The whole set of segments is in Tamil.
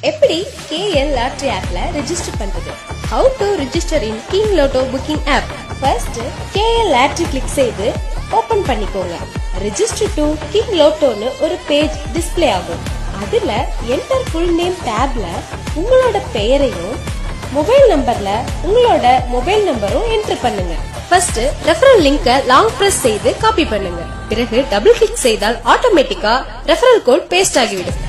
எப்படி KL லாட்டரி ஆப்ல ரெஜிஸ்டர் பண்றது? How to register in King Lotto booking app? First KL lottery click செய்து ஓபன் பண்ணிக்கோங்க. Register to King Lotto னு ஒரு பேஜ் டிஸ்ப்ளே ஆகும். அதுல Enter full name tabல உங்களோட பெயரையும் மொபைல் நம்பர்ல உங்களோட மொபைல் நம்பரும் என்டர் பண்ணுங்க. ஃபர்ஸ்ட் ரெஃபரல் லிங்கை லாங் பிரஸ் செய்து காப்பி பண்ணுங்க. பிறகு டபுள் கிளிக் செய்தால் ஆட்டோமேட்டிக்கா ரெஃபரல் கோட் பேஸ்ட் ஆகிவிடும்.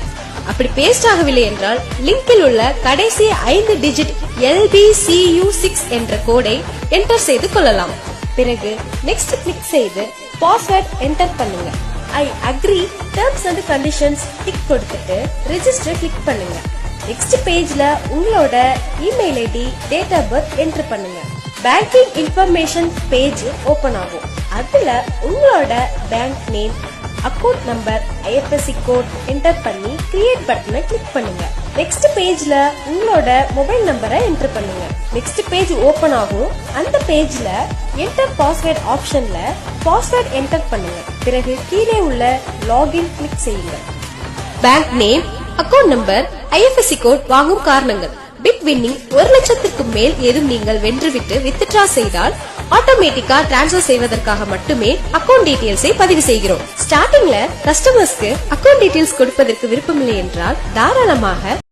அப்படி பேஸ்ட் ஆகவில்லை என்றால் லிங்கில் உள்ள கடைசி 5 டிஜிட் LBCU6 என்ற கோடை என்டர் செய்து கொள்ளலாம். பிறகு நெக்ஸ்ட் கிளிக் செய்து பாஸ்வேர்ட் என்டர் பண்ணுங்க. I agree terms and conditions tick கொடுத்துட்டு ரெஜிஸ்டர் கிளிக் பண்ணுங்க. நெக்ஸ்ட் பேஜ்ல உங்களோட email ID, date of birth enter பண்ணுங்க. பேங்கிங் இன்ஃபர்மேஷன் பேஜ் ஓபன் ஆகும். அதுல உங்களோட bank name, account number, IFSC code enter பண்ணி கிரியேட் பட்டனை கிளிக் பண்ணுங்க. நெக்ஸ்ட் பேஜ்ல உங்களோட மொபைல் நம்பரை என்டர் பண்ணுங்க. நெக்ஸ்ட் பேஜ் ஓபன் ஆகும். அந்த பேஜ்ல என்டர் பாஸ்வேர்ட் ஆப்ஷன்ல பாஸ்வேர்ட் என்டர் பண்ணுங்க. பிறகு கீழே உள்ள லாகின் கிளிக் செய்யுங்க. Bank name, account number, IFSC code வாங்கும் காரணங்கள். பிக் வின்னிங் 1 லட்சத்துக்கு மேல் ஏதும் நீங்கள் வென்றுவிட்டு வித்ட்ரா செய்தால் ஆட்டோமேட்டிக்கா டிரான்ஸ்பர் செய்வதற்காக மட்டுமே அக்கவுண்ட் டீடைல்ஸை பதிவு செய்கிறோம். ஸ்டார்டிங்ல கஸ்டமர்ஸ்க்கு அக்கவுண்ட் டீடைல்ஸ் கொடுப்பதற்கு விருப்பமில்லை என்றால் தாராளமாக